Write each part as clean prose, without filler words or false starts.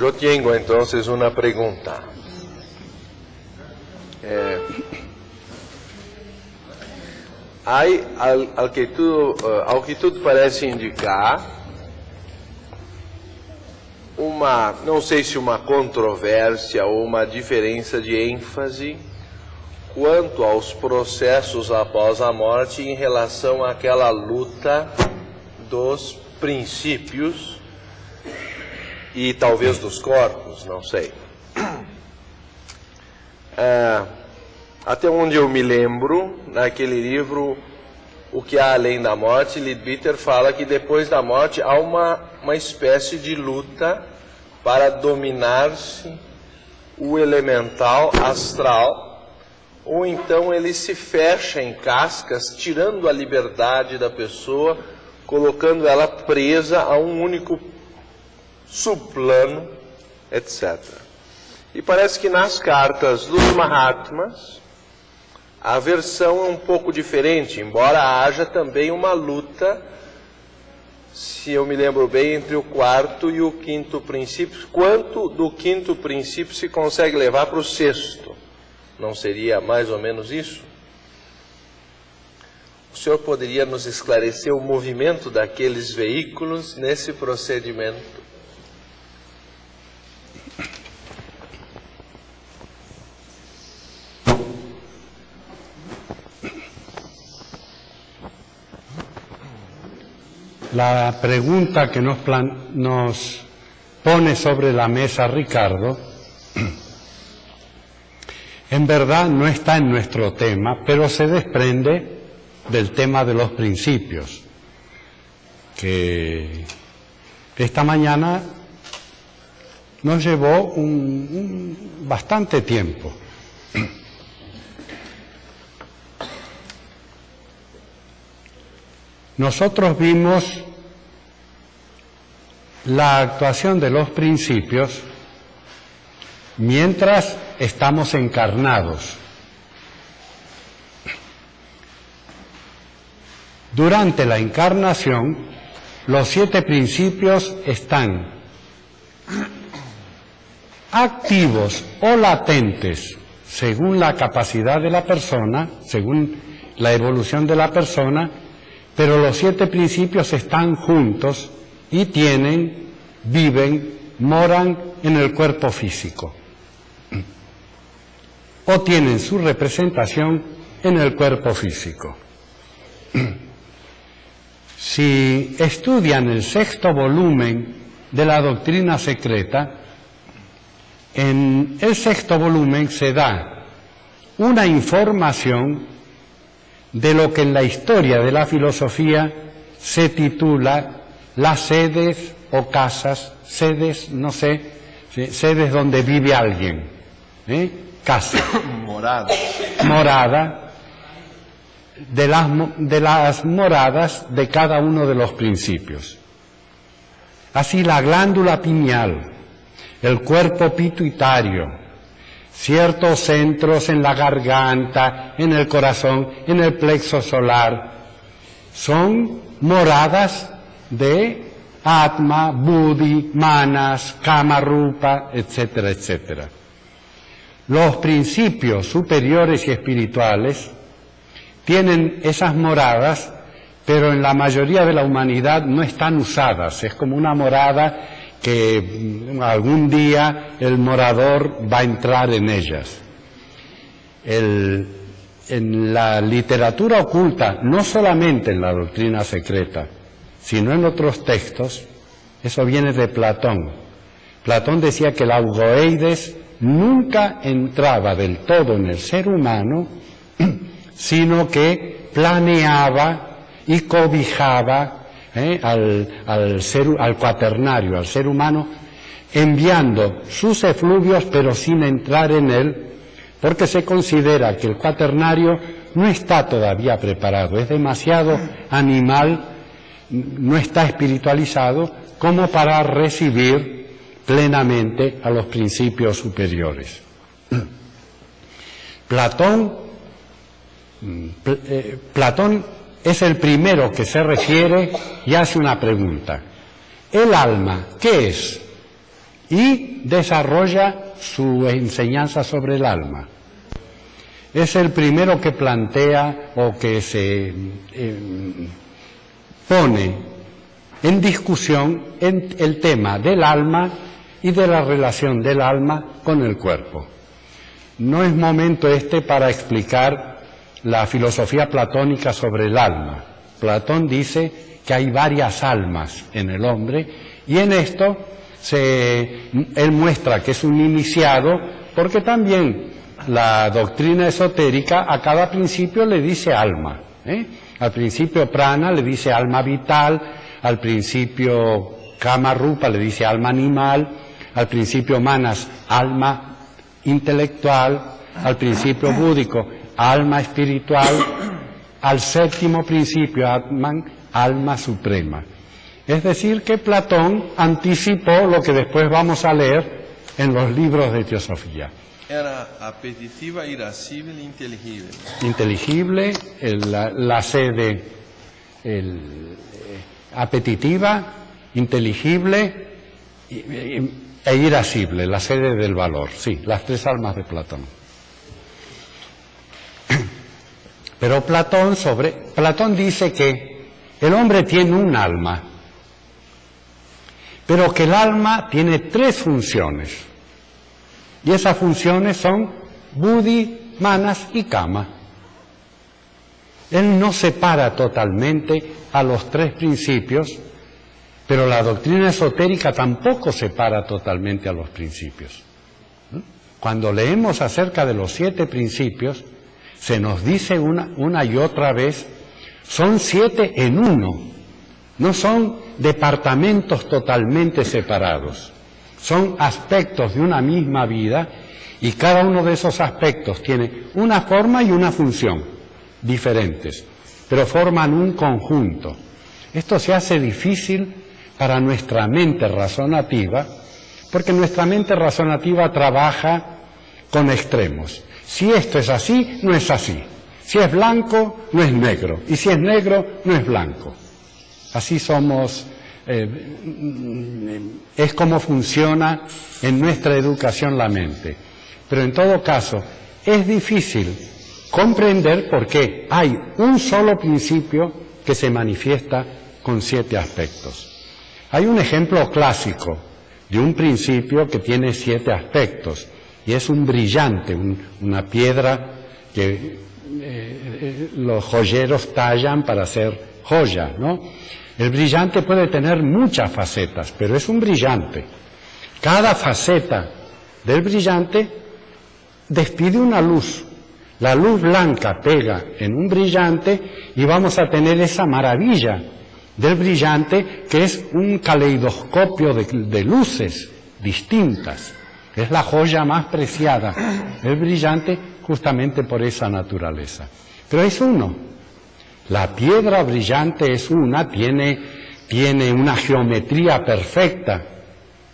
Yo tengo entonces una pregunta. Hay, al que tudo parece indicar, não sei se uma controvérsia ou uma diferença de ênfase quanto aos processos após a morte em relação àquela luta dos princípios e talvez dos corpos, não sei. Até onde eu me lembro, naquele livro O que há além da morte, Leadbeater fala que depois da morte há uma espécie de luta para dominar-se o elemental astral, ou então ele se fecha em cascas, tirando a liberdade da pessoa, colocando ela presa a um único subplano, etc. E parece que nas cartas dos Mahatmas a versão é um pouco diferente, embora haja também uma luta, se eu me lembro bem, entre o quarto e o quinto princípio. Quanto do quinto princípio se consegue levar para o sexto? Não seria mais ou menos isso? O senhor poderia nos esclarecer o movimento daqueles veículos nesse procedimento? La pregunta que nos pone sobre la mesa Ricardo, en verdad no está en nuestro tema, pero se desprende del tema de los principios, que esta mañana nos llevó bastante tiempo. Nosotros vimos la actuación de los principios mientras estamos encarnados. Durante la encarnación, los 7 principios están activos o latentes según la capacidad de la persona, según la evolución de la persona, pero los 7 principios están juntos y viven, moran en el cuerpo físico. O tienen su representación en el cuerpo físico. Si estudian el 6º volumen de la doctrina secreta, en el 6º volumen se da una información de lo que en la historia de la filosofía se titula las sedes o casas, sedes, no sé, sedes donde vive alguien, casa, morada, de las moradas de cada uno de los principios. Así la glándula pineal, el cuerpo pituitario, ciertos centros en la garganta, en el corazón, en el plexo solar, son moradas de Atma, Buddhi, Manas, Kama Rupa, etcétera, etcétera. Los principios superiores y espirituales tienen esas moradas, pero en la mayoría de la humanidad no están usadas. Es como una morada que algún día el morador va a entrar en ellas. En la literatura oculta, no solamente en la doctrina secreta, sino en otros textos, eso viene de Platón. Platón decía que el augoeides nunca entraba del todo en el ser humano, sino que planeaba y cobijaba al cuaternario, al ser humano, enviando sus efluvios pero sin entrar en él, porque se considera que el cuaternario no está todavía preparado, es demasiado animal, no está espiritualizado como para recibir plenamente a los principios superiores. Platón es el primero que se refiere y hace una pregunta. ¿El alma qué es? y desarrolla su enseñanza sobre el alma. Es el primero que plantea o que se pone en discusión el tema del alma y de la relación del alma con el cuerpo. No es momento para explicar la filosofía platónica sobre el alma. Platón dice que hay varias almas en el hombre y en esto él muestra que es un iniciado porque también la doctrina esotérica a cada principio le dice alma. Al principio prana le dice alma vital, al principio kama rupa le dice alma animal, al principio manas alma intelectual, al principio búdico alma espiritual, al séptimo principio atman alma suprema. Es decir que Platón anticipó lo que después vamos a leer en los libros de teosofía. Era apetitiva, irascible e inteligible. Inteligible, la sede apetitiva, inteligible e irascible, la sede del valor. Sí, las tres almas de Platón. Pero Platón dice que el hombre tiene un alma, pero que el alma tiene tres funciones. Y esas funciones son buddhi, manas y kama. Él no separa totalmente a los tres principios, pero la doctrina esotérica tampoco separa totalmente a los principios. Cuando leemos acerca de los 7 principios, se nos dice una y otra vez, son 7 en uno, no son departamentos totalmente separados. Son aspectos de una misma vida y cada uno de esos aspectos tiene una forma y una función diferentes, pero forman un conjunto. Esto se hace difícil para nuestra mente razonativa, porque nuestra mente razonativa trabaja con extremos. Si esto es así, no es así. Si es blanco, no es negro. Y si es negro, no es blanco. Así somos. Es como funciona en nuestra educación la mente. Pero en todo caso, es difícil comprender por qué hay un solo principio que se manifiesta con 7 aspectos. Hay un ejemplo clásico de un principio que tiene 7 aspectos, y es un brillante, una piedra que los joyeros tallan para hacer joyas, ¿no? El brillante puede tener muchas facetas, pero es un brillante. Cada faceta del brillante despide una luz. La luz blanca pega en un brillante y vamos a tener esa maravilla del brillante que es un caleidoscopio de luces distintas. Es la joya más preciada, el brillante, justamente por esa naturaleza. Pero es uno. La piedra brillante es una, tiene una geometría perfecta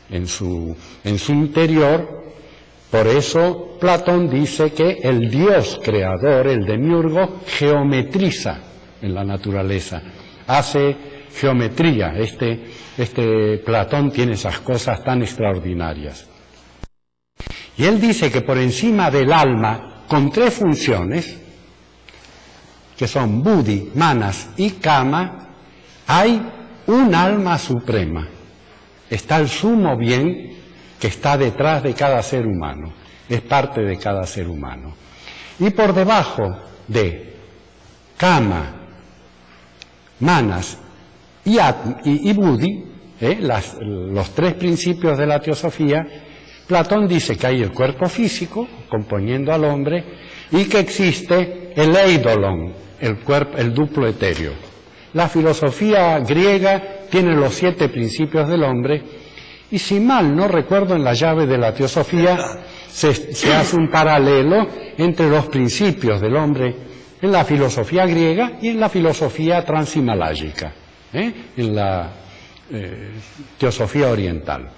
en su interior. Por eso Platón dice que el Dios creador, el demiurgo, geometriza en la naturaleza, hace geometría. Platón tiene esas cosas tan extraordinarias. Y él dice que por encima del alma, con 3 funciones, que son buddhi, manas y kama, hay un alma suprema. Está el sumo bien que está detrás de cada ser humano, es parte de cada ser humano. Y por debajo de kama, manas y buddhi, los 3 principios de la teosofía, Platón dice que hay el cuerpo físico, componiendo al hombre, y que existe el eidolon, el duplo etéreo. La filosofía griega tiene los 7 principios del hombre, y si mal no recuerdo, en la llave de la teosofía se hace un paralelo entre los principios del hombre en la filosofía griega y en la filosofía transhimaláyica, en la teosofía oriental.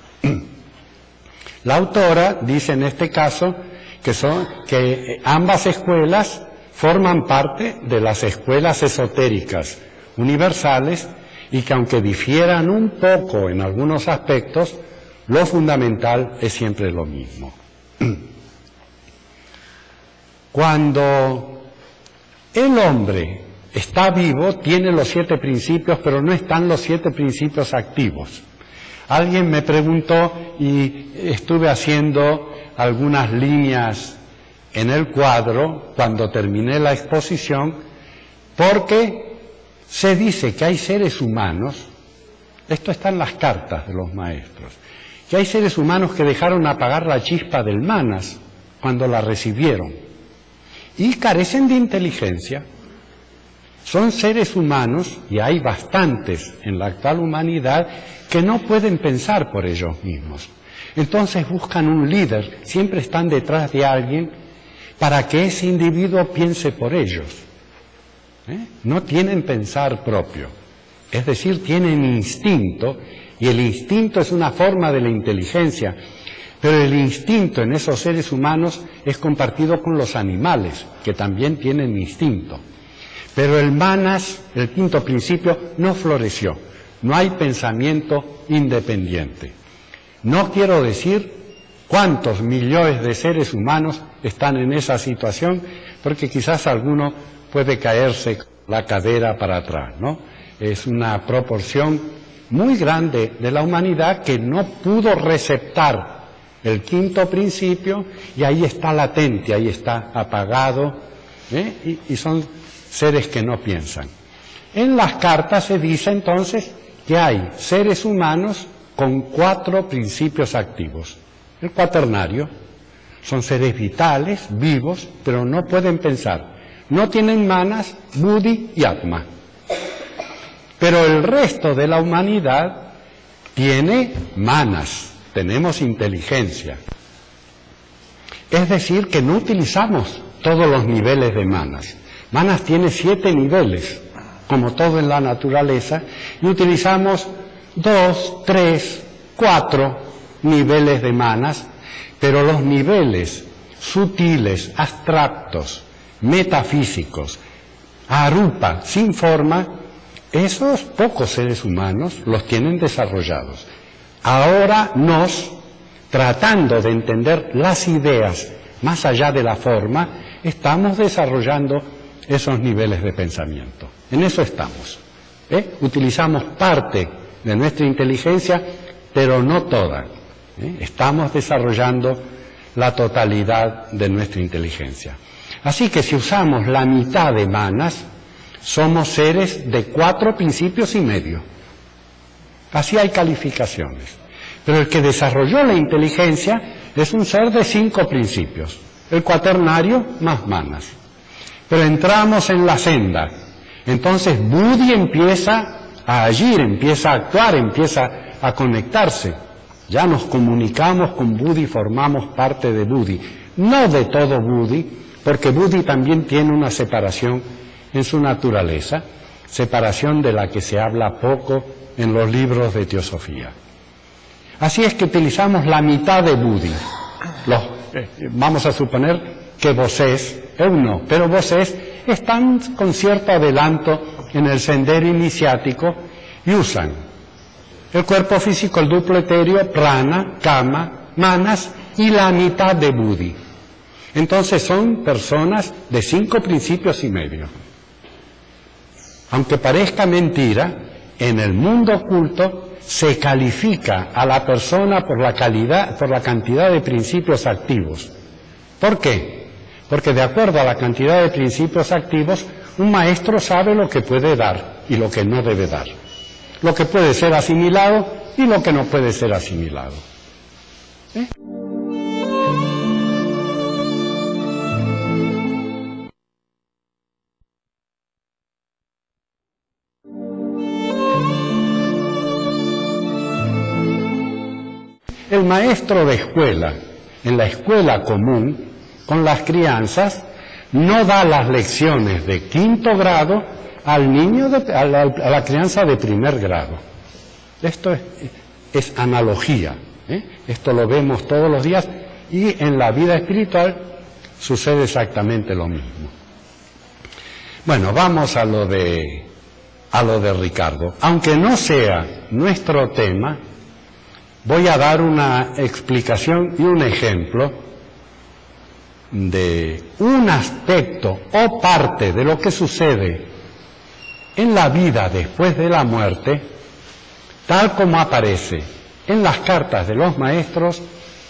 La autora dice en este caso que ambas escuelas forman parte de las escuelas esotéricas universales y que aunque difieran un poco en algunos aspectos, lo fundamental es siempre lo mismo. Cuando el hombre está vivo, tiene los 7 principios, pero no están los 7 principios activos. Alguien me preguntó y estuve haciendo algunas líneas en el cuadro cuando terminé la exposición, porque se dice que hay seres humanos, esto está en las cartas de los maestros, que hay seres humanos que dejaron apagar la chispa del manas cuando la recibieron y carecen de inteligencia. Son seres humanos, y hay bastantes en la actual humanidad, que no pueden pensar por ellos mismos. Entonces buscan un líder, siempre están detrás de alguien para que ese individuo piense por ellos. No tienen pensar propio, es decir, tienen instinto, y el instinto es una forma de la inteligencia, pero el instinto en esos seres humanos es compartido con los animales, que también tienen instinto. Pero el manas, el quinto principio, no floreció. No hay pensamiento independiente. No quiero decir cuántos millones de seres humanos están en esa situación, porque quizás alguno puede caerse la cadera para atrás, ¿no? Es una proporción muy grande de la humanidad que no pudo receptar el quinto principio, y ahí está latente, ahí está apagado, y son seres que no piensan. En las cartas se dice entonces que hay seres humanos con 4 principios activos. El cuaternario, son seres vitales, vivos, pero no pueden pensar. No tienen manas, buddhi y atma. Pero el resto de la humanidad tiene manas, tenemos inteligencia. Es decir, que no utilizamos todos los niveles de manas. Manas tiene 7 niveles, como todo en la naturaleza, y utilizamos 2, 3, 4 niveles de manas, pero los niveles sutiles, abstractos, metafísicos, arupa, sin forma, esos pocos seres humanos los tienen desarrollados. Ahora tratando de entender las ideas más allá de la forma, estamos desarrollando esos niveles de pensamiento. En eso estamos. Utilizamos parte de nuestra inteligencia, pero no toda. Estamos desarrollando la totalidad de nuestra inteligencia. Así que si usamos la mitad de manas, somos seres de 4 principios y medio. Así hay calificaciones. Pero el que desarrolló la inteligencia es un ser de 5 principios. El cuaternario más manas. Pero entramos en la senda. Entonces buddhi empieza a agir, empieza a actuar, empieza a conectarse. Ya nos comunicamos con buddhi, formamos parte de buddhi. No de todo buddhi, porque buddhi también tiene una separación en su naturaleza, separación de la que se habla poco en los libros de teosofía. Así es que utilizamos la mitad de buddhi. Vamos a suponer que vocés, no, pero vocés están con cierto adelanto en el sendero iniciático y usan el cuerpo físico, el duplo etéreo, prana, kama, manas y la mitad de buddhi. Entonces son personas de 5 principios y medio. Aunque parezca mentira, en el mundo oculto se califica a la persona por la cantidad de principios activos. ¿Por qué? Porque de acuerdo a la cantidad de principios activos, un maestro sabe lo que puede dar y lo que no debe dar. Lo que puede ser asimilado y lo que no puede ser asimilado. El maestro de escuela, en la escuela común, con las crianzas, no da las lecciones de 5º grado al niño, a la crianza de 1er grado. Esto es analogía, esto lo vemos todos los días y en la vida espiritual sucede exactamente lo mismo. Bueno, vamos a lo de Ricardo. Aunque no sea nuestro tema, voy a dar una explicación y un ejemplo de un aspecto o parte de lo que sucede en la vida después de la muerte, tal como aparece en las cartas de los maestros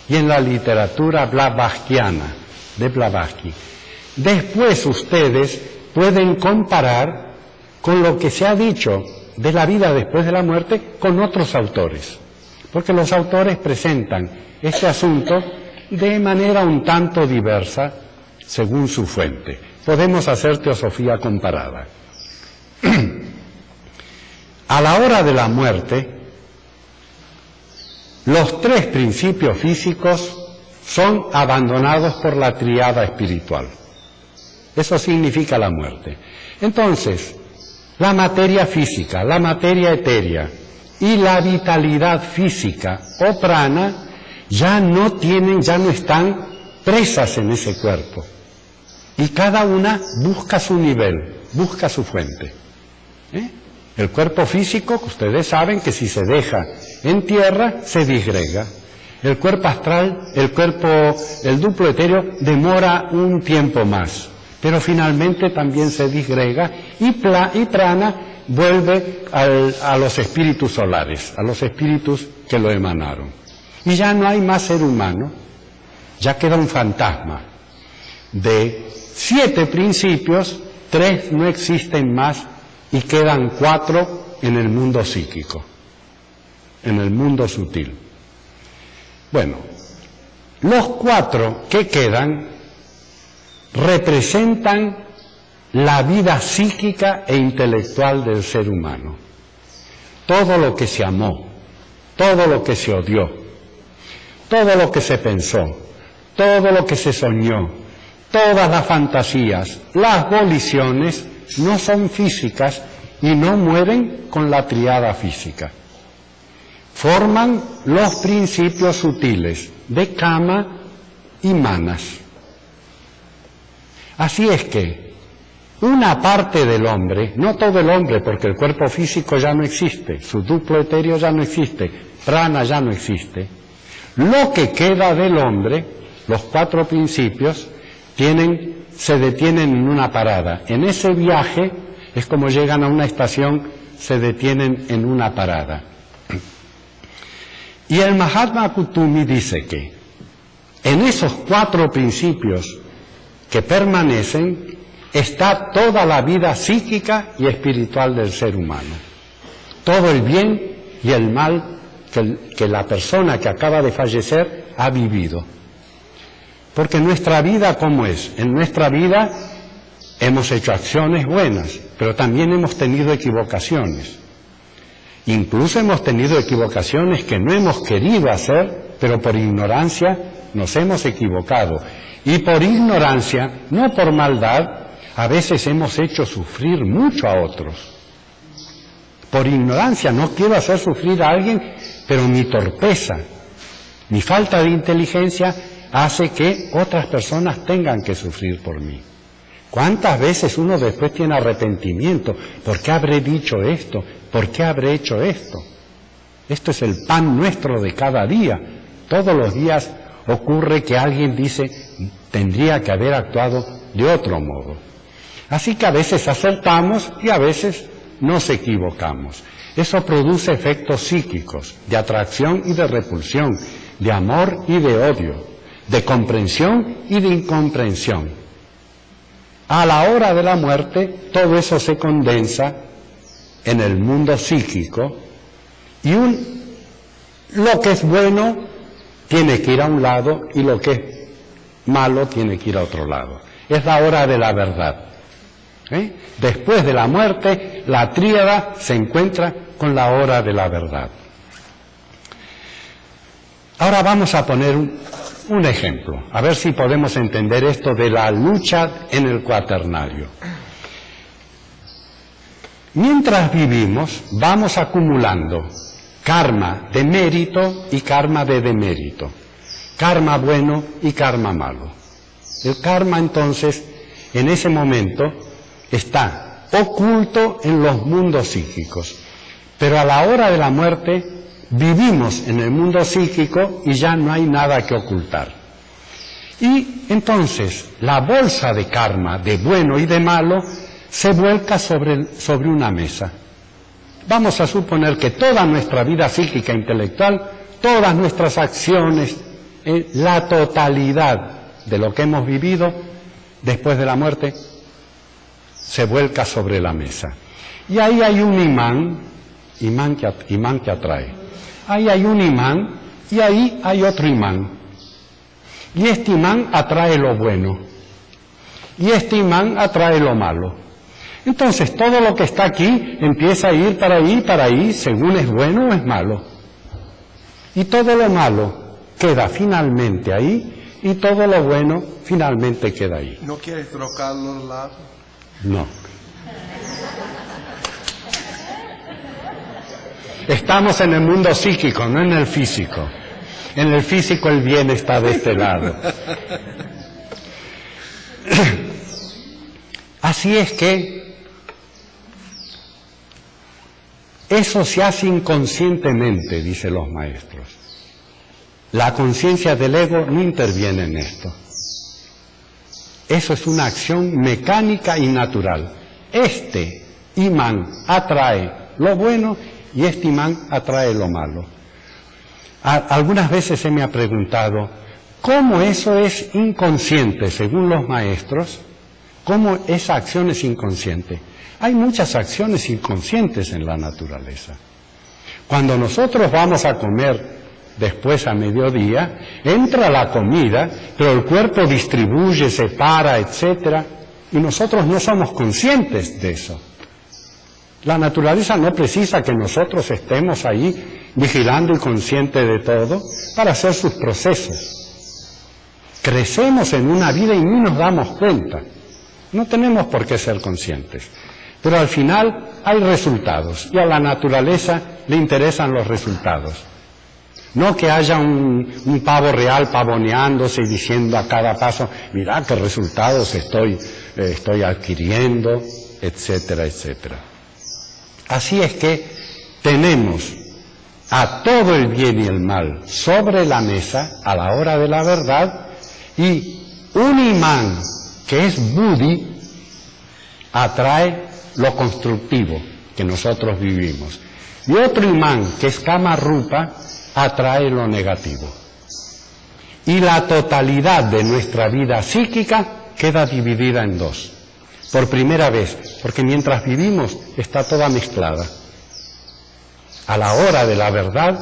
y en la literatura blavatskyana de Blavatsky. Después ustedes pueden comparar con lo que se ha dicho de la vida después de la muerte con otros autores, porque los autores presentan este asunto de manera un tanto diversa según su fuente. Podemos hacer teosofía comparada. A la hora de la muerte, los tres principios físicos son abandonados por la tríada espiritual. Eso significa la muerte. Entonces, la materia física, la materia etérea y la vitalidad física o prana ya no están presas en ese cuerpo. Y cada una busca su nivel, busca su fuente. El cuerpo físico, que ustedes saben que si se deja en tierra, se disgrega. El cuerpo astral, el duplo etéreo demora un tiempo más, pero finalmente también se disgrega y prana vuelve a los espíritus solares, a los espíritus que lo emanaron. Y ya no hay más ser humano, ya queda un fantasma. De 7 principios, 3 no existen más y quedan 4 en el mundo psíquico, en el mundo sutil. Bueno, los 4 que quedan representan la vida psíquica e intelectual del ser humano. Todo lo que se amó, todo lo que se odió, todo lo que se pensó, todo lo que se soñó, todas las fantasías, las voliciones, no son físicas y no mueren con la tríada física. Forman los principios sutiles de Kama y Manas. Así es que una parte del hombre, no todo el hombre, porque el cuerpo físico ya no existe, su duplo etéreo ya no existe, prana ya no existe. Lo que queda del hombre, los 4 principios, se detienen en una parada. En ese viaje es como llegan a una estación, se detienen en una parada. Y el Mahatma Kutumi dice que en esos 4 principios que permanecen está toda la vida psíquica y espiritual del ser humano. Todo el bien y el mal que la persona que acaba de fallecer ha vivido. Porque nuestra vida, ¿cómo es? En nuestra vida hemos hecho acciones buenas, pero también hemos tenido equivocaciones. Incluso hemos tenido equivocaciones que no hemos querido hacer, pero por ignorancia nos hemos equivocado. Y por ignorancia, no por maldad, a veces hemos hecho sufrir mucho a otros. Por ignorancia, no quiero hacer sufrir a alguien, pero mi torpeza, mi falta de inteligencia hace que otras personas tengan que sufrir por mí. ¿Cuántas veces uno después tiene arrepentimiento? ¿Por qué habré dicho esto? ¿Por qué habré hecho esto? Esto es el pan nuestro de cada día. Todos los días ocurre que alguien dice, tendría que haber actuado de otro modo. Así que a veces acertamos y a veces nos equivocamos. Eso produce efectos psíquicos, de atracción y de repulsión, de amor y de odio, de comprensión y de incomprensión. A la hora de la muerte, todo eso se condensa en el mundo psíquico y lo que es bueno tiene que ir a un lado y lo que es malo tiene que ir a otro lado. Es la hora de la verdad. Después de la muerte, la tríada se encuentra con la hora de la verdad. Ahora vamos a poner un ejemplo, a ver si podemos entender esto de la lucha en el cuaternario. Mientras vivimos, vamos acumulando karma de mérito y karma de demérito, karma bueno y karma malo. El karma, entonces, en ese momento, está oculto en los mundos psíquicos, pero a la hora de la muerte vivimos en el mundo psíquico y ya no hay nada que ocultar. Y entonces la bolsa de karma, de bueno y de malo, se vuelca sobre una mesa. Vamos a suponer que toda nuestra vida psíquica e intelectual, todas nuestras acciones, la totalidad de lo que hemos vivido después de la muerte, se vuelca sobre la mesa. Y ahí hay un imán que atrae. Ahí hay un imán y ahí hay otro imán. Y este imán atrae lo bueno. Y este imán atrae lo malo. Entonces todo lo que está aquí empieza a ir para ahí, según es bueno o es malo. Y todo lo malo queda finalmente ahí y todo lo bueno finalmente queda ahí. ¿No quieres trocar los lados? No. Estamos en el mundo psíquico, no en el físico. En el físico el bien está de este lado. Así es que eso se hace inconscientemente, dicen los maestros. La conciencia del ego no interviene en esto. Eso es una acción mecánica y natural. Este imán atrae lo bueno y este imán atrae lo malo. Algunas veces se me ha preguntado, ¿cómo eso es inconsciente según los maestros? ¿Cómo esa acción es inconsciente? Hay muchas acciones inconscientes en la naturaleza. Cuando nosotros vamos a comer después a mediodía, entra la comida, pero el cuerpo distribuye, separa, etcétera, y nosotros no somos conscientes de eso. La naturaleza no precisa que nosotros estemos ahí vigilando y conscientes de todo para hacer sus procesos. Crecemos en una vida y ni nos damos cuenta. No tenemos por qué ser conscientes. Pero al final hay resultados y a la naturaleza le interesan los resultados. No que haya un pavo real pavoneándose y diciendo a cada paso, mirá qué resultados estoy adquiriendo, etcétera, etcétera. Así es que tenemos a todo el bien y el mal sobre la mesa a la hora de la verdad y un imán que es Buddhi atrae lo constructivo que nosotros vivimos y otro imán que es Kama Rupa atrae lo negativo. Y la totalidad de nuestra vida psíquica queda dividida en dos. Por primera vez, porque mientras vivimos está toda mezclada. A la hora de la verdad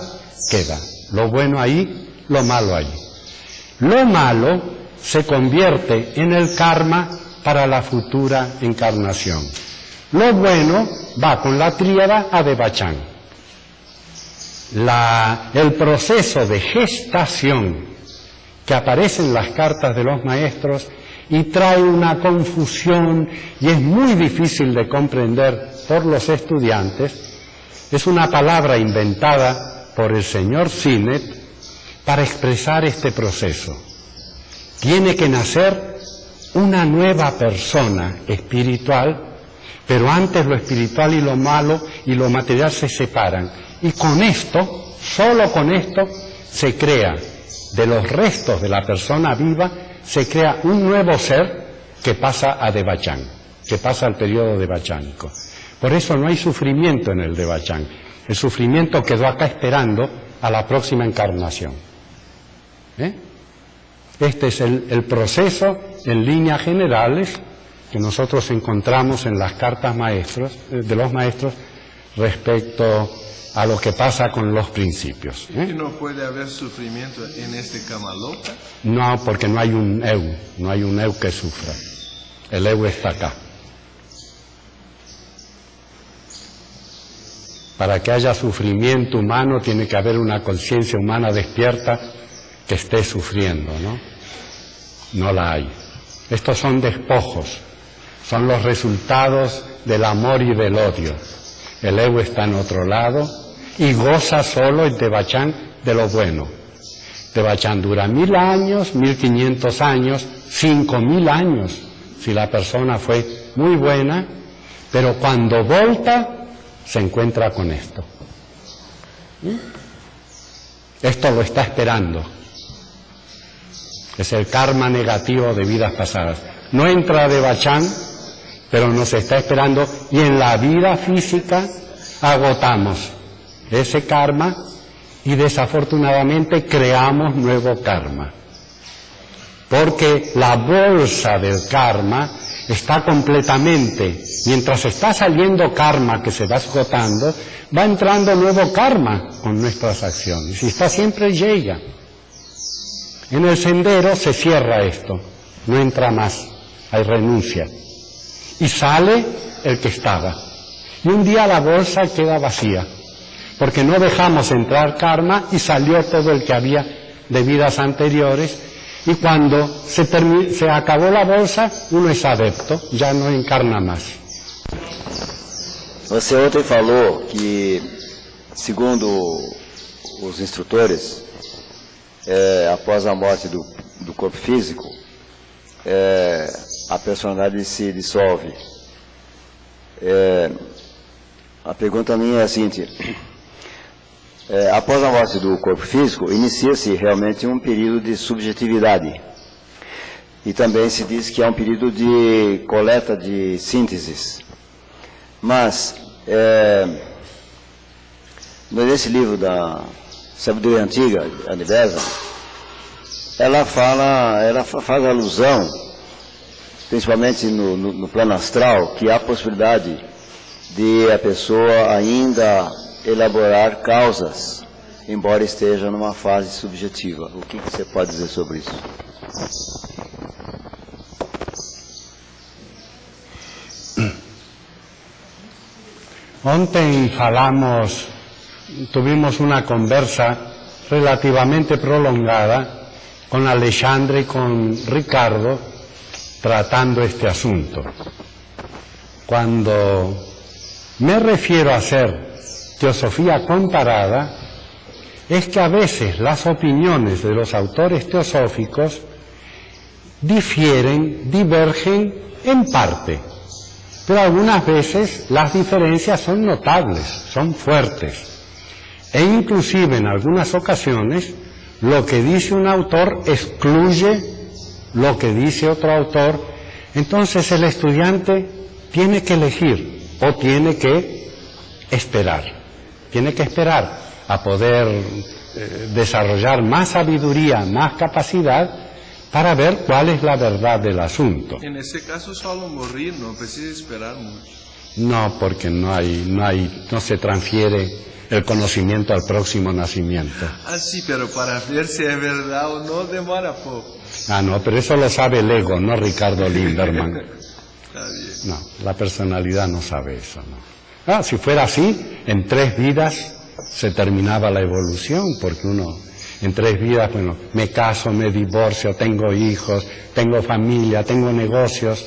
queda lo bueno ahí, lo malo ahí. Lo malo se convierte en el karma para la futura encarnación. Lo bueno va con la tríada a Devachan. El proceso de gestación que aparece en las cartas de los maestros y trae una confusión y es muy difícil de comprender por los estudiantes, es una palabra inventada por el señor Sinet para expresar este proceso. Tiene que nacer una nueva persona espiritual, pero antes lo espiritual y lo malo y lo material se separan. Y con esto, solo con esto, se crea, de los restos de la persona viva, se crea un nuevo ser que pasa a Devachan, que pasa al periodo devachánico. Por eso no hay sufrimiento en el Devachan. El sufrimiento quedó acá esperando a la próxima encarnación. Este es el proceso en líneas generales que nosotros encontramos en las cartas de los maestros respecto a lo que pasa con los principios. ¿Y no puede haber sufrimiento en este Kamaloka? No, porque no hay un eu que sufra. El eu está acá. Para que haya sufrimiento humano tiene que haber una conciencia humana despierta que esté sufriendo, ¿no? No la hay. Estos son despojos, son los resultados del amor y del odio. El ego está en otro lado y goza solo en Devachan de lo bueno. Devachan dura 1000 años, 1500 años, 5000 años, si la persona fue muy buena, pero cuando volta se encuentra con esto. Esto lo está esperando. Es el karma negativo de vidas pasadas. No entra de Bachán, pero nos está esperando, y en la vida física agotamos ese karma y desafortunadamente creamos nuevo karma. Porque la bolsa del karma está completamente, mientras está saliendo karma que se va esgotando, va entrando nuevo karma con nuestras acciones, y está siempre llega. En el sendero se cierra esto, no entra más, hay renuncia. Y sale el que estaba. Y un día la bolsa queda vacía, porque no dejamos entrar karma y salió todo el que había de vidas anteriores. Y cuando se acabó la bolsa, uno es adepto, já não encarna mais. Você ontem falou que, segundo os instrutores, após a morte do corpo físico, a personalidade se dissolve. A pergunta minha é a seguinte: após a morte do corpo físico, inicia-se realmente um período de subjetividade. E também se diz que é um período de coleta de sínteses. Mas, nesse livro da Sabedoria Antiga, a Nivesa, ela faz alusão, principalmente no plano astral, que há possibilidade de a pessoa ainda elaborar causas, embora esteja numa fase subjetiva. O que você pode dizer sobre isso? Ontem tuvimos una conversa relativamente prolongada con Alexandre y con Ricardo tratando este asunto. Cuando me refiero a hacer teosofía comparada, es que a veces las opiniones de los autores teosóficos divergen en parte, pero algunas veces las diferencias son notables, son fuertes, e inclusive en algunas ocasiones lo que dice un autor excluye lo que dice otro autor. Entonces el estudiante tiene que elegir o tiene que esperar. Tiene que esperar a poder desarrollar más sabiduría, más capacidad, para ver cuál es la verdad del asunto. En ese caso solo morir, no precisa esperar mucho. No, porque no se transfiere el conocimiento al próximo nacimiento. Ah, sí, pero para ver si es verdad o no demora poco. Ah, no, pero eso lo sabe el ego, no Ricardo Linderman. Está bien. No, la personalidad no sabe eso, no. Si fuera así, en 3 vidas se terminaba la evolución, porque uno en 3 vidas, bueno, me caso, me divorcio, tengo hijos, tengo familia, tengo negocios.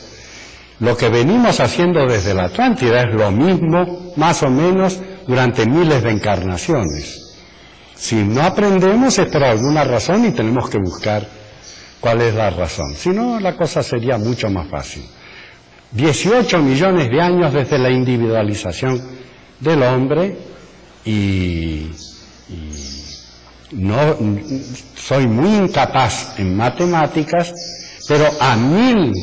Lo que venimos haciendo desde la Atlántida es lo mismo, más o menos, durante miles de encarnaciones. Si no aprendemos es por alguna razón y tenemos que buscar cuál es la razón. Si no, la cosa sería mucho más fácil. 18 millones de años desde la individualización del hombre y no soy muy incapaz en matemáticas, pero a 1000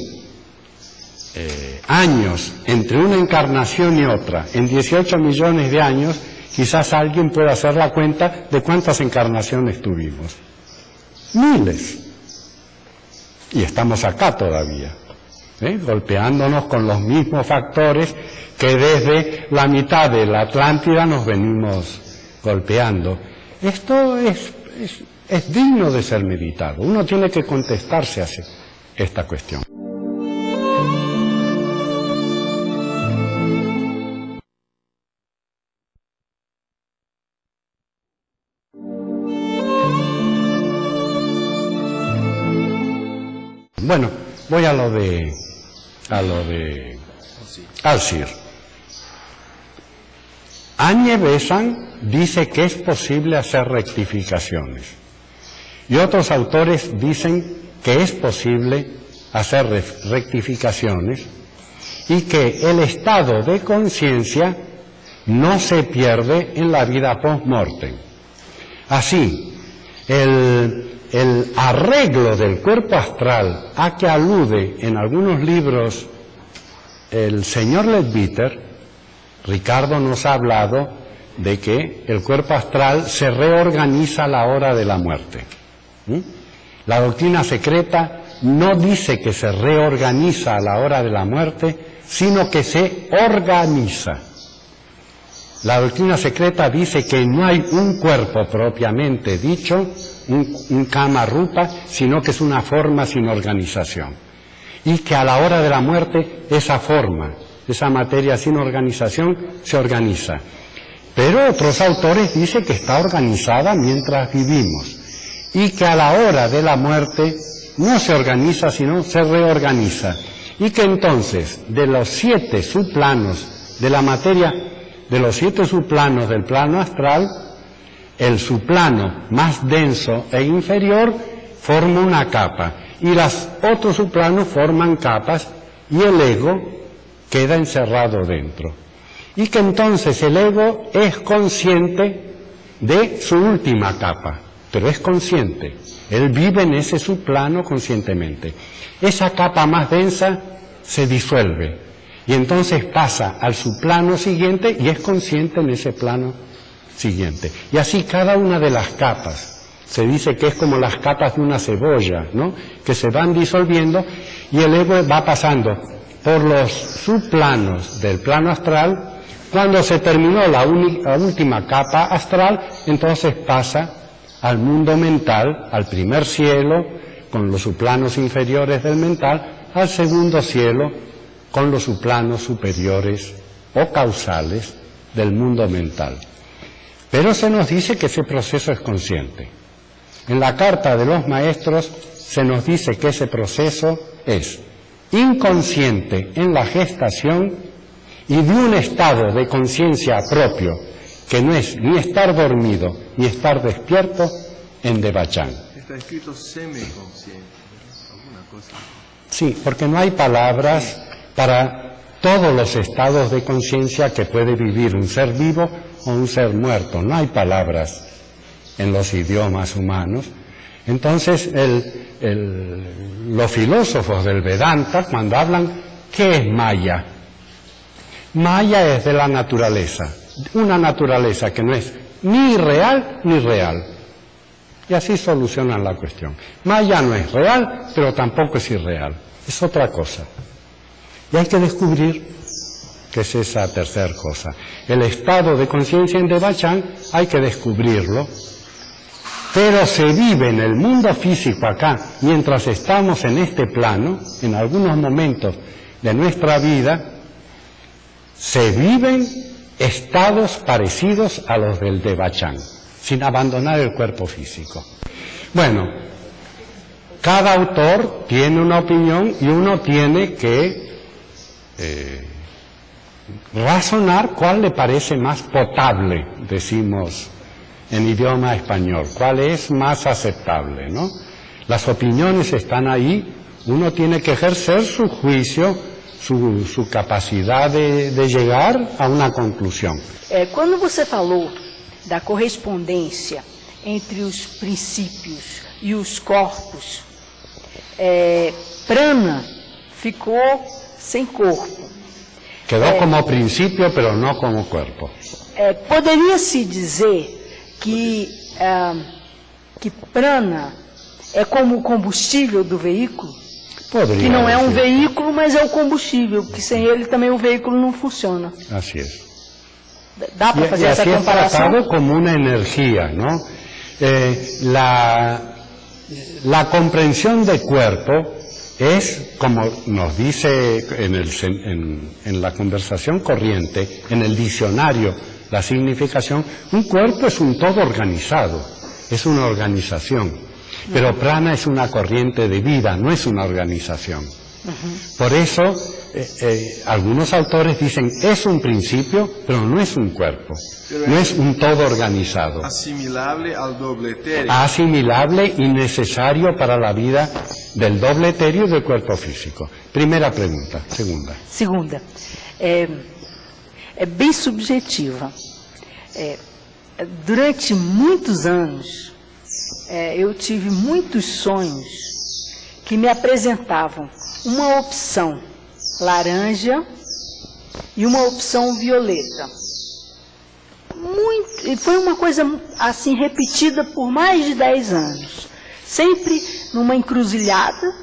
años entre una encarnación y otra, en 18 millones de años, quizás alguien pueda hacer la cuenta de cuántas encarnaciones tuvimos. Miles. Y estamos acá todavía, golpeándonos con los mismos factores que desde la mitad de la Atlántida nos venimos golpeando. Esto es digno de ser meditado. Uno tiene que contestarse a esta cuestión. Bueno, voy a lo de Alcir. Añe Besant dice que es posible hacer rectificaciones y otros autores dicen que es posible hacer rectificaciones y que el estado de conciencia no se pierde en la vida post-mortem. Así, El arreglo del cuerpo astral a que alude en algunos libros el señor Leadbeater, Ricardo nos ha hablado de que el cuerpo astral se reorganiza a la hora de la muerte. La doctrina secreta no dice que se reorganiza a la hora de la muerte, sino que se organiza. La doctrina secreta dice que no hay un cuerpo propiamente dicho, un kama rupa, sino que es una forma sin organización. Y que a la hora de la muerte esa forma, esa materia sin organización, se organiza. Pero otros autores dicen que está organizada mientras vivimos. Y que a la hora de la muerte no se organiza, sino se reorganiza. Y que entonces, de los 7 subplanos de la materia, de los 7 subplanos del plano astral, el subplano más denso e inferior forma una capa y los otros subplanos forman capas y el ego queda encerrado dentro. Y que entonces el ego es consciente de su última capa, pero es consciente. Él vive en ese subplano conscientemente. Esa capa más densa se disuelve. Y entonces pasa al subplano siguiente y es consciente en ese plano siguiente. Y así cada una de las capas, se dice que es como las capas de una cebolla, ¿no? Que se van disolviendo y el ego va pasando por los subplanos del plano astral. Cuando se terminó la última capa astral, entonces pasa al mundo mental, al primer cielo, con los subplanos inferiores del mental, al segundo cielo, con los subplanos superiores o causales del mundo mental. Pero se nos dice que ese proceso es consciente. En la carta de los maestros se nos dice que ese proceso es inconsciente en la gestación y de un estado de conciencia propio, que no es ni estar dormido ni estar despierto, en Devachan. Está escrito semiconsciente, alguna cosa. Sí, porque no hay palabras para todos los estados de conciencia que puede vivir un ser vivo o un ser muerto. No hay palabras en los idiomas humanos. Entonces, los filósofos del Vedanta, cuando hablan, ¿qué es Maya? Maya es de la naturaleza, una naturaleza que no es ni real ni real. Y así solucionan la cuestión. Maya no es real, pero tampoco es irreal. Es otra cosa. Y hay que descubrir qué es esa tercera cosa. El estado de conciencia en Devachan hay que descubrirlo, pero se vive en el mundo físico acá, mientras estamos en este plano, en algunos momentos de nuestra vida, se viven estados parecidos a los del Devachan, sin abandonar el cuerpo físico. Bueno, cada autor tiene una opinión y uno tiene que razonar cuál le parece más potable, decimos en idioma español, cuál es más aceptable, ¿no? Las opiniones están ahí, uno tiene que ejercer su juicio, su capacidad de llegar a una conclusión. Quando você falou da correspondência entre os princípios e os corpos, prana ficou sem corpo. Quedó como principio, pero no como cuerpo. Poderia-se dizer que prana é como o combustível do veículo? Podría Que não é um decir. veículo, mas é o combustível, porque sem ele também o veículo não funciona. Así es. Dá para fazer Y essa así es comparação? tratado como una energía, ¿no? La comprensión de cuerpo es, como nos dice en la conversación corriente, en el diccionario, la significación, un cuerpo es un todo organizado, es una organización, pero prana es una corriente de vida, no es una organización. Por eso, algunos autores dicen, es un principio, pero no es un cuerpo, no es un todo organizado. Asimilable al doble etéreo. Asimilable y necesario para la vida del doble etéreo y del cuerpo físico. Primera pregunta. Segunda. Segunda, é bem subjetiva. Durante muitos anos, eu tive muitos sonhos que me apresentavam uma opção laranja e uma opção violeta. E foi uma coisa assim repetida por mais de 10 anos. Sempre numa encruzilhada,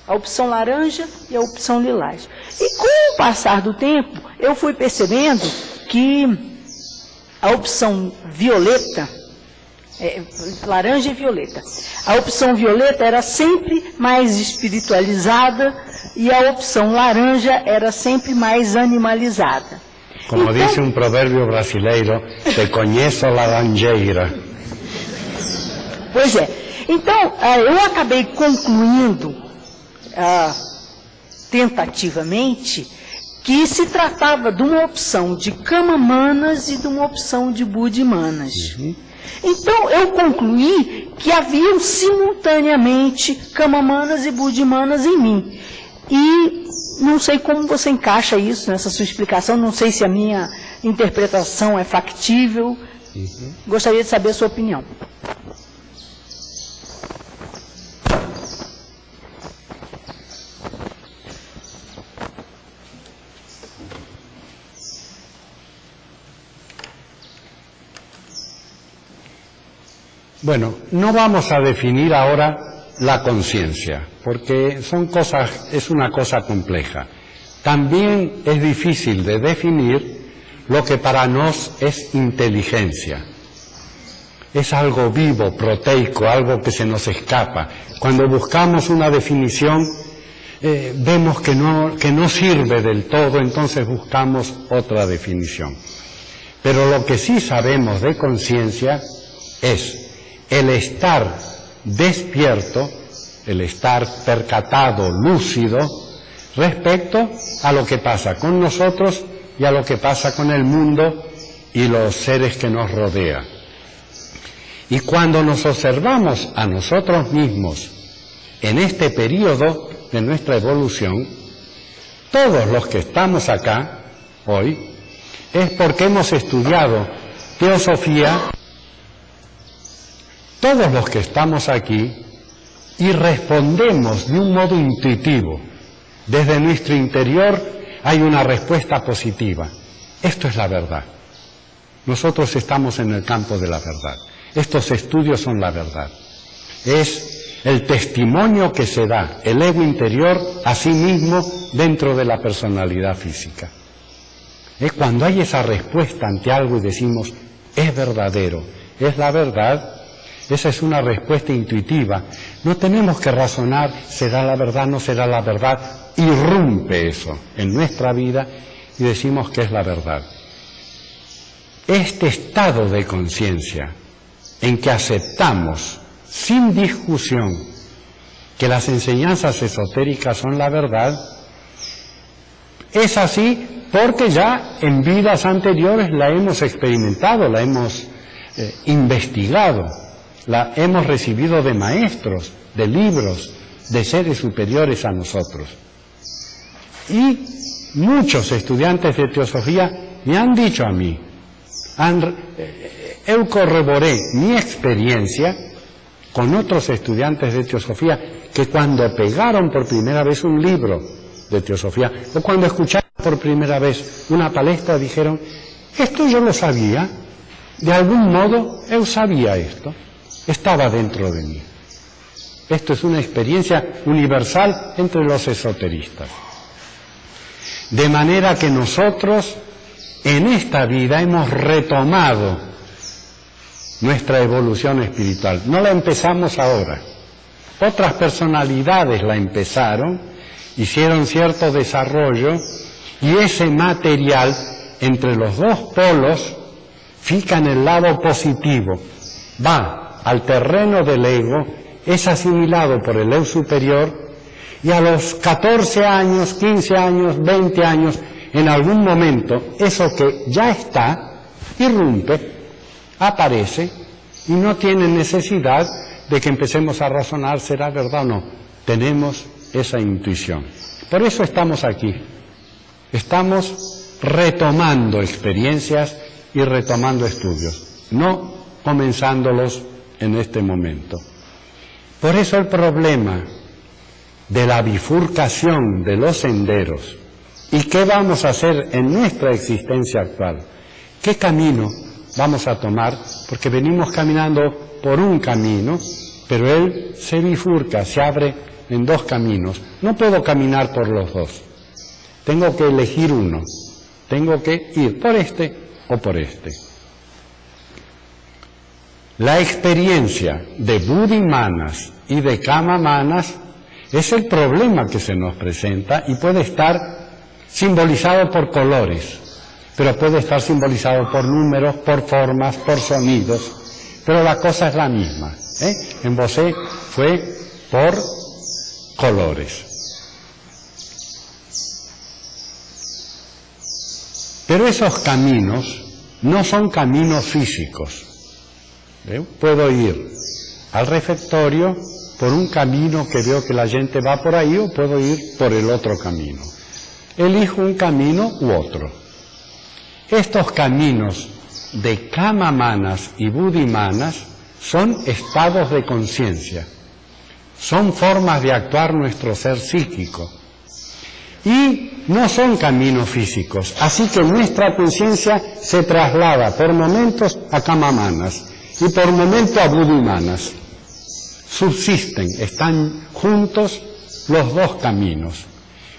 a opção laranja e a opção lilás. E com o passar do tempo, eu fui percebendo que a opção violeta, laranja e violeta, a opção violeta era sempre mais espiritualizada e a opção laranja era sempre mais animalizada. Como então, dice un proverbio brasileiro, te conheço laranjeira. Pois é. Então, eu acabei concluindo, tentativamente, que se tratava de uma opção de Kamamanas e de uma opção de Budimanas. Uhum. Então, eu concluí que haviam simultaneamente Kamamanas e Budimanas em mim. E não sei como você encaixa isso nessa sua explicação, não sei se a minha interpretação é factível. Uhum. Gostaria de saber a sua opinião. Bueno, no vamos a definir ahora la conciencia, porque es una cosa compleja. También es difícil de definir lo que para nos es inteligencia. Es algo vivo, proteico, algo que se nos escapa. Cuando buscamos una definición, vemos que no sirve del todo, entonces buscamos otra definición. Pero lo que sí sabemos de conciencia es el estar despierto, el estar percatado, lúcido, respecto a lo que pasa con nosotros y a lo que pasa con el mundo y los seres que nos rodean. Y cuando nos observamos a nosotros mismos en este periodo de nuestra evolución, todos los que estamos acá hoy, es porque hemos estudiado teosofía, todos los que estamos aquí, y respondemos de un modo intuitivo. Desde nuestro interior hay una respuesta positiva. Esto es la verdad. Nosotros estamos en el campo de la verdad. Estos estudios son la verdad. Es el testimonio que se da el ego interior a sí mismo dentro de la personalidad física. Es cuando hay esa respuesta ante algo y decimos, es verdadero, es la verdad. Esa es una respuesta intuitiva. No tenemos que razonar, será la verdad, no será la verdad. Irrumpe eso en nuestra vida y decimos que es la verdad. Este estado de conciencia en que aceptamos sin discusión que las enseñanzas esotéricas son la verdad, es así porque ya en vidas anteriores la hemos experimentado, la hemos investigado. La hemos recibido de maestros, de libros, de seres superiores a nosotros. Y muchos estudiantes de teosofía me han dicho a mí, eu corroboré mi experiencia con otros estudiantes de teosofía que cuando pegaron por primera vez un libro de teosofía o cuando escucharon por primera vez una palestra dijeron, esto yo lo sabía, de algún modo eu sabía esto. Estaba dentro de mí. Esto es una experiencia universal entre los esoteristas. De manera que nosotros en esta vida hemos retomado nuestra evolución espiritual. No la empezamos ahora. Otras personalidades la empezaron, hicieron cierto desarrollo y ese material entre los dos polos fica en el lado positivo. Va al terreno del ego, es asimilado por el eu superior y a los 14 años, 15 años, 20 años, en algún momento, eso que ya está, irrumpe, aparece y no tiene necesidad de que empecemos a razonar, ¿será verdad o no? Tenemos esa intuición. Por eso estamos aquí. Estamos retomando experiencias y retomando estudios, no comenzándolos en este momento. Por eso el problema de la bifurcación de los senderos y qué vamos a hacer en nuestra existencia actual, qué camino vamos a tomar, porque venimos caminando por un camino, pero él se bifurca, se abre en dos caminos. No puedo caminar por los dos, tengo que elegir uno, tengo que ir por este o por este. La experiencia de Buddhimanas y de Kamamanas es el problema que se nos presenta y puede estar simbolizado por colores, pero puede estar simbolizado por números, por formas, por sonidos, pero la cosa es la misma, ¿eh? En Bosé fue por colores. Pero esos caminos no son caminos físicos. Puedo ir al refectorio por un camino que veo que la gente va por ahí, o puedo ir por el otro camino. Elijo un camino u otro. Estos caminos de Kamamanas y Buddhimanas son estados de conciencia, son formas de actuar nuestro ser psíquico y no son caminos físicos, así que nuestra conciencia se traslada por momentos a Kamamanas y por momentos a Buddhimanas. Subsisten, están juntos los dos caminos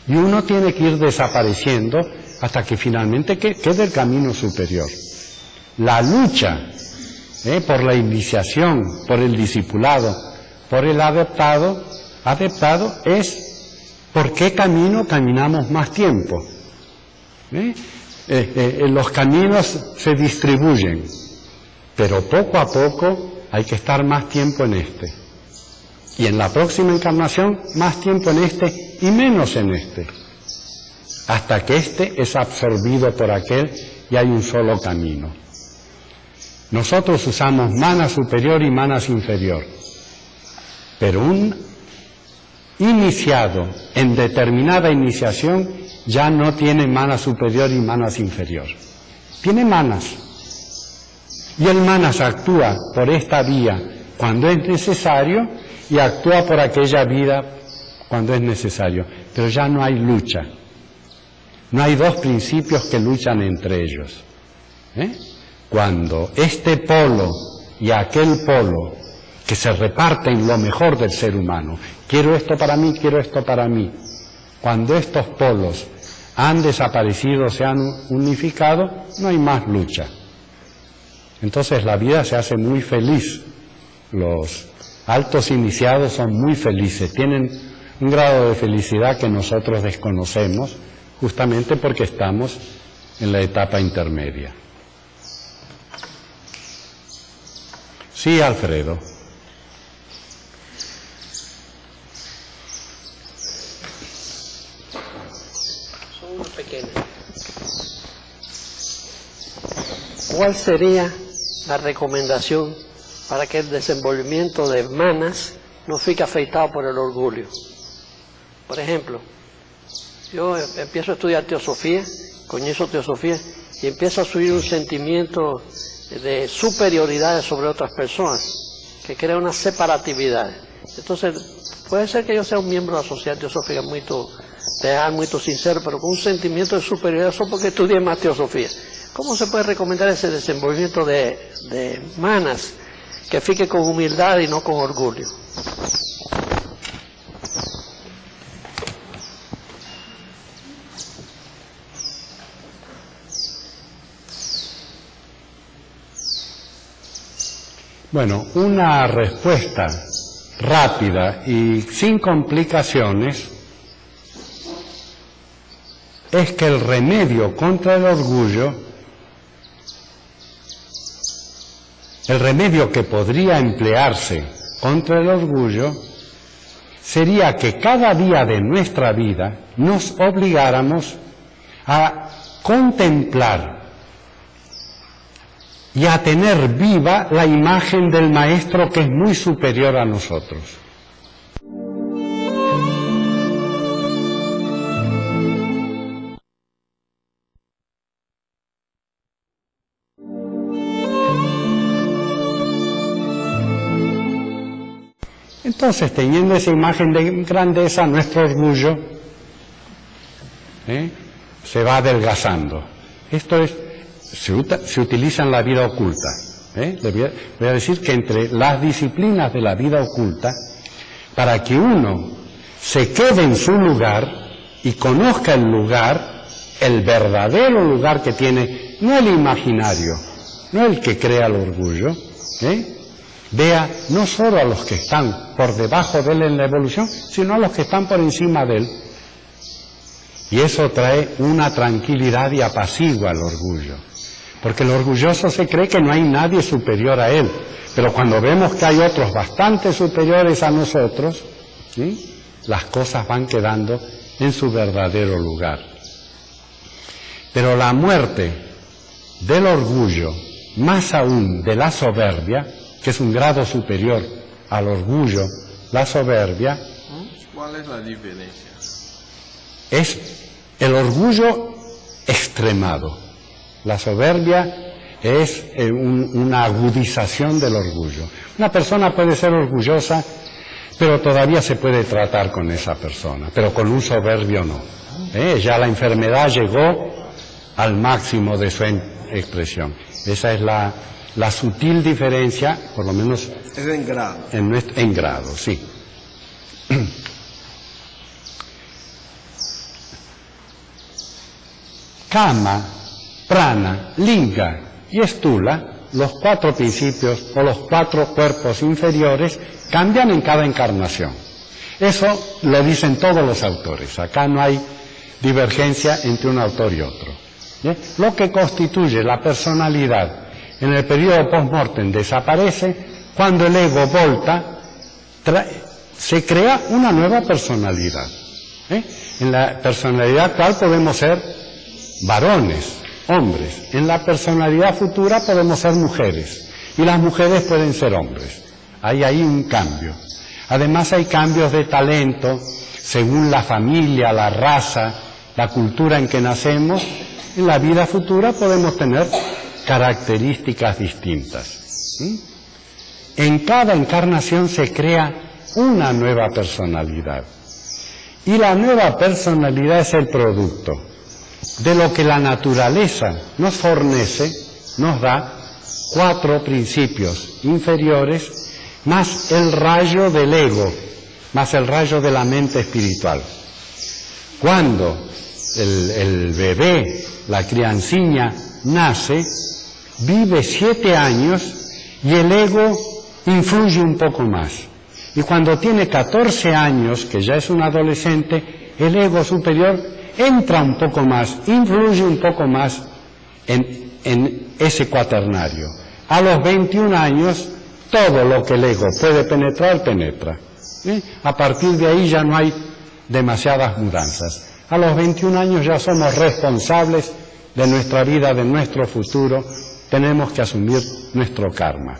y uno tiene que ir desapareciendo hasta que finalmente quede el camino superior. La lucha por la iniciación, por el discipulado, por el adaptado es por qué camino caminamos más tiempo. Los caminos se distribuyen, pero poco a poco hay que estar más tiempo en este. Y en la próxima encarnación, más tiempo en este y menos en este. Hasta que este es absorbido por aquel y hay un solo camino. Nosotros usamos mana superior y manas inferior. Pero un iniciado en determinada iniciación ya no tiene mana superior y manas inferior. Tiene manas. Y el manas actúa por esta vía cuando es necesario y actúa por aquella vida cuando es necesario. Pero ya no hay lucha. No hay dos principios que luchan entre ellos. Cuando este polo y aquel polo que se reparten lo mejor del ser humano, quiero esto para mí, quiero esto para mí, cuando estos polos han desaparecido, se han unificado, no hay más lucha. Entonces la vida se hace muy feliz. Los altos iniciados son muy felices, tienen un grado de felicidad que nosotros desconocemos, justamente porque estamos en la etapa intermedia. Sí, Alfredo. Son unas pequeñas. ¿Cuál sería la recomendación para que el desenvolvimiento de manas no fique afectado por el orgullo? Por ejemplo, yo empiezo a estudiar teosofía, comienzo teosofía y empiezo a subir un sentimiento de superioridad sobre otras personas, que crea una separatividad. Entonces, puede ser que yo sea un miembro de la sociedad teosófica muy real, muy sincero, pero con un sentimiento de superioridad solo porque estudié más teosofía. ¿Cómo se puede recomendar ese desenvolvimiento de manas que fique con humildad y no con orgullo? Bueno, una respuesta rápida y sin complicaciones es que el remedio contra el orgullo, el remedio que podría emplearse contra el orgullo, sería que cada día de nuestra vida nos obligáramos a contemplar y a tener viva la imagen del Maestro que es muy superior a nosotros. Entonces, teniendo esa imagen de grandeza, nuestro orgullo se va adelgazando. Esto se utiliza en la vida oculta. Voy a decir que entre las disciplinas de la vida oculta, para que uno se quede en su lugar y conozca el lugar, el verdadero lugar que tiene, no el imaginario, no el que crea el orgullo, vea no solo a los que están por debajo de él en la evolución, sino a los que están por encima de él. Y eso trae una tranquilidad y apacigua al orgullo. Porque el orgulloso se cree que no hay nadie superior a él. Pero cuando vemos que hay otros bastante superiores a nosotros, las cosas van quedando en su verdadero lugar. Pero la muerte del orgullo, más aún de la soberbia, que es un grado superior al orgullo, la soberbia. ¿Cuál es la diferencia? Es el orgullo extremado. La soberbia es una agudización del orgullo. Una persona puede ser orgullosa, pero todavía se puede tratar con esa persona, pero con un soberbio no. Ya la enfermedad llegó al máximo de su expresión. Esa es la sutil diferencia, por lo menos es en grado. En grado, sí. Kama, prana, linga y stula, los 4 principios o los 4 cuerpos inferiores, cambian en cada encarnación. Eso lo dicen todos los autores. Acá no hay divergencia entre un autor y otro. Lo que constituye la personalidad en el periodo post-mortem desaparece cuando el ego volta, se crea una nueva personalidad. En la personalidad actual podemos ser varones, hombres. En la personalidad futura podemos ser mujeres. Y las mujeres pueden ser hombres. Hay ahí un cambio. Además hay cambios de talento según la familia, la raza, la cultura en que nacemos. En la vida futura podemos tener características distintas. En cada encarnación se crea una nueva personalidad. Y la nueva personalidad es el producto de lo que la naturaleza nos fornece, nos da 4 principios inferiores, más el rayo del ego, más el rayo de la mente espiritual. Cuando el bebé, la crianciña, nace, vive 7 años y el ego influye un poco más. Y cuando tiene 14 años, que ya es un adolescente, el ego superior entra un poco más, influye un poco más en ese cuaternario. A los 21 años, todo lo que el ego puede penetrar, penetra. A partir de ahí ya no hay demasiadas mudanzas. A los 21 años ya somos responsables de nuestra vida, de nuestro futuro, tenemos que asumir nuestro karma.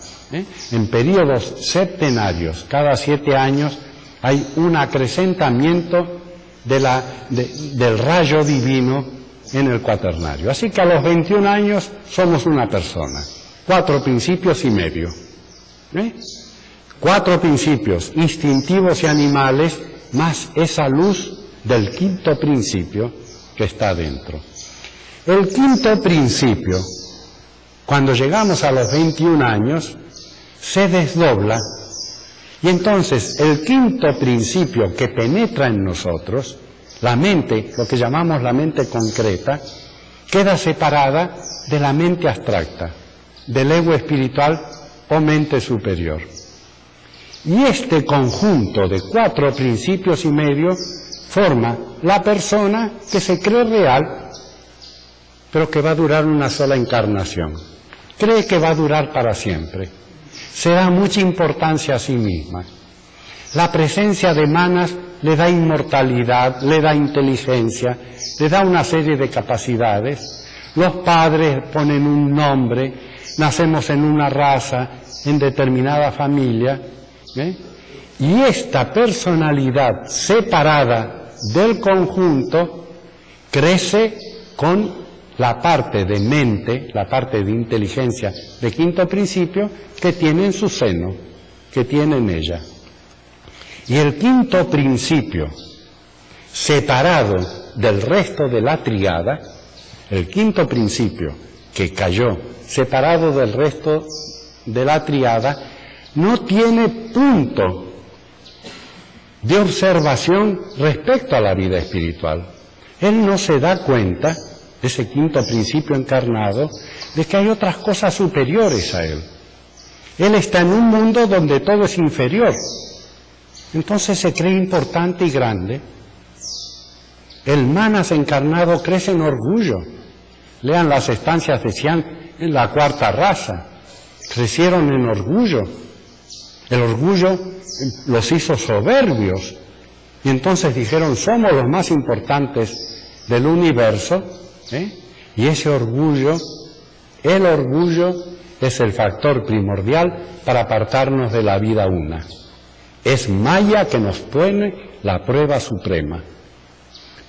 En periodos septenarios, cada 7 años, hay un acrecentamiento del rayo divino en el cuaternario. Así que a los 21 años somos una persona. 4 principios y medio. 4 principios instintivos y animales, más esa luz del 5.º principio que está dentro. El 5.º principio, cuando llegamos a los 21 años, se desdobla y entonces el 5.º principio que penetra en nosotros, la mente, lo que llamamos la mente concreta, queda separada de la mente abstracta, del ego espiritual o mente superior. Y este conjunto de 4 principios y medio forma la persona que se cree real, pero que va a durar una sola encarnación. Cree que va a durar para siempre. Se da mucha importancia a sí misma. La presencia de manas le da inmortalidad, le da inteligencia, le da una serie de capacidades. Los padres ponen un nombre, nacemos en una raza, en determinada familia, y esta personalidad separada del conjunto crece con la parte de mente, la parte de inteligencia de 5.º principio que tiene en su seno, que tiene en ella. Y el quinto principio, separado del resto de la tríada, el quinto principio que cayó, separado del resto de la tríada, no tiene punto de observación respecto a la vida espiritual. Él no se da cuenta, ese quinto principio encarnado, de que hay otras cosas superiores a él. Él está en un mundo donde todo es inferior. Entonces se cree importante y grande. El manas encarnado crece en orgullo. Lean las estancias de Xian en la cuarta raza. Crecieron en orgullo. El orgullo los hizo soberbios. Y entonces dijeron, somos los más importantes del universo. Y ese orgullo, el orgullo es el factor primordial para apartarnos de la vida una. Es Maya que nos pone la prueba suprema.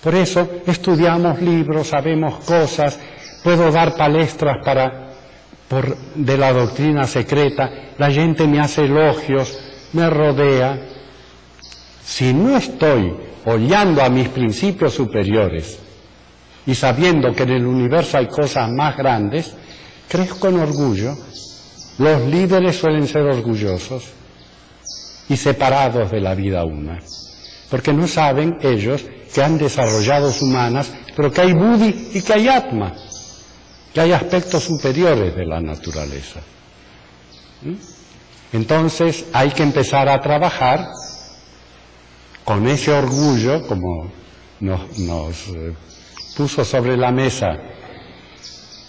Por eso estudiamos libros, sabemos cosas, puedo dar palestras de la doctrina secreta, la gente me hace elogios, me rodea. Si no estoy hollando a mis principios superiores y sabiendo que en el universo hay cosas más grandes, crezco en orgullo. Los líderes suelen ser orgullosos y separados de la vida una, porque no saben ellos que han desarrollado humanas, pero que hay buddhi y que hay atma, que hay aspectos superiores de la naturaleza. Entonces hay que empezar a trabajar con ese orgullo, como nos puso sobre la mesa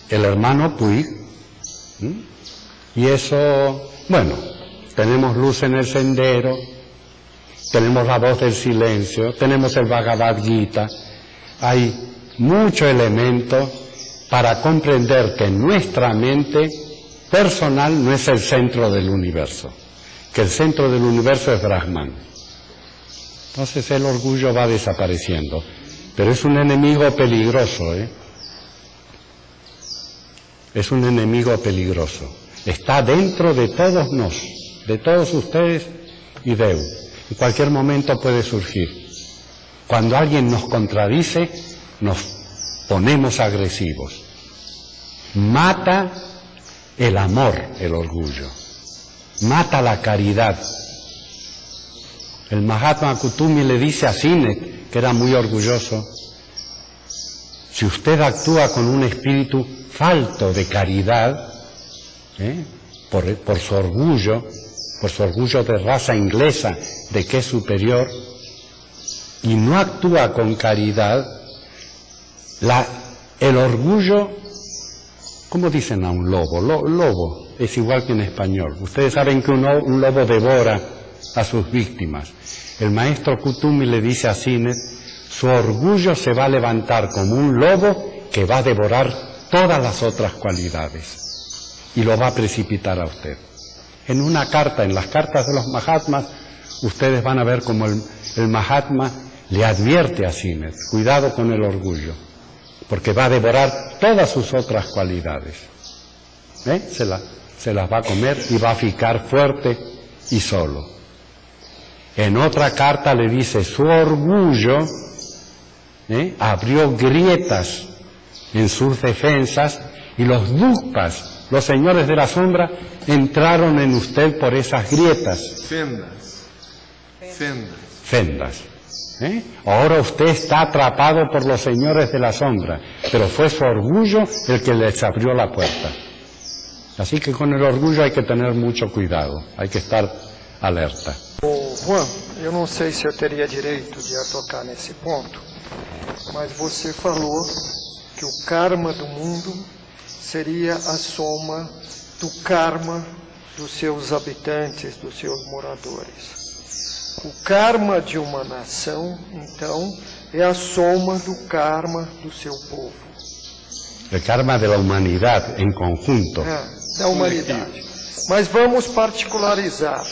el hermano Puig, y eso, bueno, tenemos luz en el sendero, tenemos la voz del silencio, tenemos el Bhagavad Gita, hay mucho elemento para comprender que nuestra mente personal no es el centro del universo, que el centro del universo es Brahman. Entonces el orgullo va desapareciendo, pero es un enemigo peligroso, Es un enemigo peligroso. Está dentro de todos de todos ustedes y de él. En cualquier momento puede surgir. Cuando alguien nos contradice, nos ponemos agresivos. Mata el amor, el orgullo. Mata la caridad. El Mahatma Kutumi le dice a Sinek, que era muy orgulloso, si usted actúa con un espíritu falto de caridad, por su orgullo de raza inglesa, de que es superior, y no actúa con caridad, el orgullo, ¿cómo dicen a un lobo? Lobo es igual que en español. Ustedes saben que un lobo devora a sus víctimas. El maestro Kutumi le dice a Sinek, su orgullo se va a levantar como un lobo que va a devorar todas las otras cualidades y lo va a precipitar a usted. En una carta, en las cartas de los Mahatmas, ustedes van a ver como el Mahatma le advierte a Sinek, cuidado con el orgullo, porque va a devorar todas sus otras cualidades. Se las va a comer y va a ficar fuerte y solo. En otra carta le dice, su orgullo abrió grietas en sus defensas y los dukpas, los señores de la sombra, entraron en usted por esas grietas. Fendas. Ahora usted está atrapado por los señores de la sombra, pero fue su orgullo el que les abrió la puerta. Así que con el orgullo hay que tener mucho cuidado, hay que estar alerta. Juan, eu não sei se eu teria direito de tocar nesse ponto, mas você falou que o karma do mundo seria a soma do karma dos seus habitantes, dos seus moradores. O karma de uma nação, então, é a soma do karma do seu povo. O karma da humanidade em conjunto. Da humanidade. Mas vamos particularizar.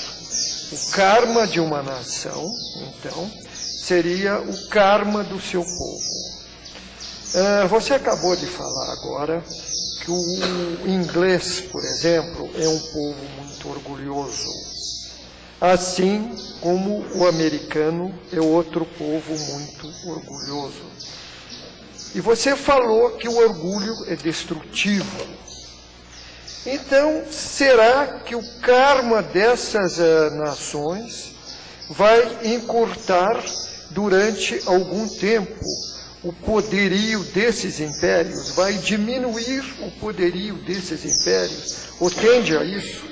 O karma de uma nação, então, seria o karma do seu povo. Você acabou de falar agora que o inglês, por exemplo, é um povo muito orgulhoso. assim como o americano é outro povo muito orgulhoso. E você falou que o orgulho é destrutivo. Então, será que o karma dessas nações vai encurtar durante algum tempo o poderio desses impérios? Vai diminuir o poderio desses impérios? Ou tende a isso?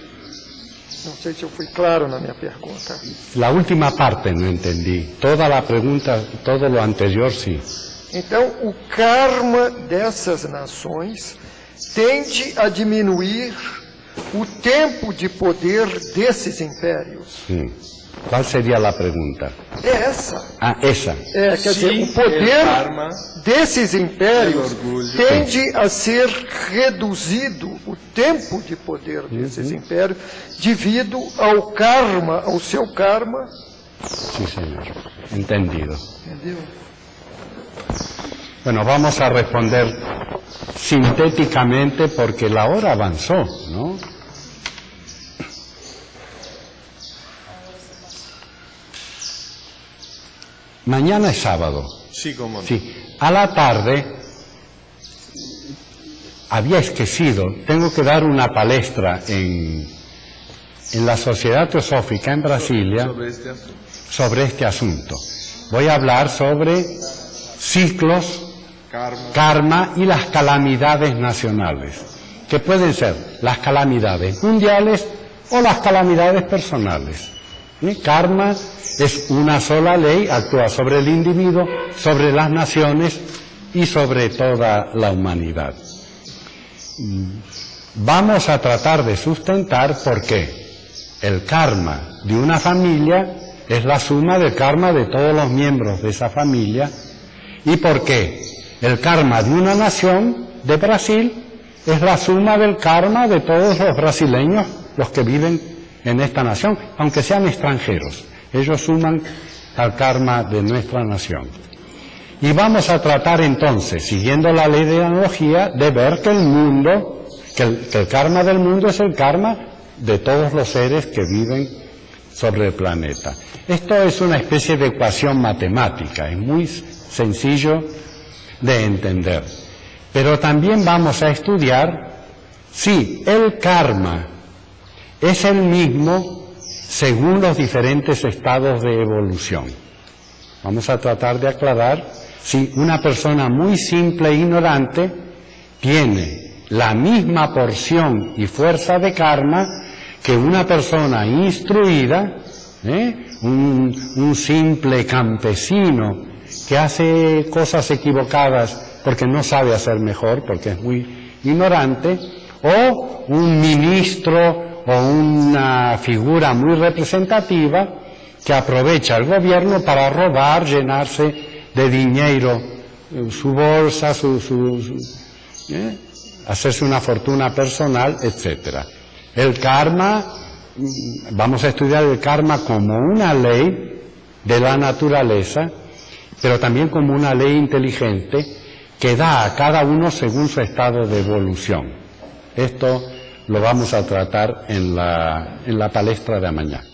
Não sei se eu fui claro na minha pergunta. La última parte no entendí. Toda la pregunta, todo lo anterior sí. Então, o karma dessas nações tende a diminuir o tempo de poder desses impérios. ¿Cuál sería la pregunta? É essa. Ah, esa. Quer dizer, o poder desses impérios tende a ser reduzido, o tempo de poder desses impérios, devido ao karma, ao seu karma. Sí, señor. Entendido. Entendeu? Bueno, vamos a responder sintéticamente porque la hora avanzó, ¿no? Mañana es sábado. Sí, cómo no. Sí. A la tarde, había esquecido, tengo que dar una palestra en la Sociedad Teosófica en Brasilia sobre este asunto. Voy a hablar sobre ciclos, karma y las calamidades nacionales, que pueden ser las calamidades mundiales o las calamidades personales. Karma es una sola ley, actúa sobre el individuo, sobre las naciones y sobre toda la humanidad. Vamos a tratar de sustentar por qué el karma de una familia es la suma del karma de todos los miembros de esa familia y por qué el karma de una nación, de Brasil, es la suma del karma de todos los brasileños, los que viven en esta nación, aunque sean extranjeros. Ellos suman al karma de nuestra nación. Y vamos a tratar entonces, siguiendo la ley de analogía, de ver que el mundo, que el karma del mundo es el karma de todos los seres que viven sobre el planeta. Esto es una especie de ecuación matemática, es muy sencillo de entender. Pero también vamos a estudiar si el karma es el mismo según los diferentes estados de evolución. Vamos a tratar de aclarar si una persona muy simple e ignorante tiene la misma porción y fuerza de karma que una persona instruida, un simple campesino que hace cosas equivocadas porque no sabe hacer mejor, porque es muy ignorante, o un ministro o una figura muy representativa que aprovecha el gobierno para robar, llenarse de dinero su bolsa, hacerse una fortuna personal, etc. El karma, vamos a estudiar el karma como una ley de la naturaleza, pero también como una ley inteligente que da a cada uno según su estado de evolución. Esto lo vamos a tratar en la palestra de mañana.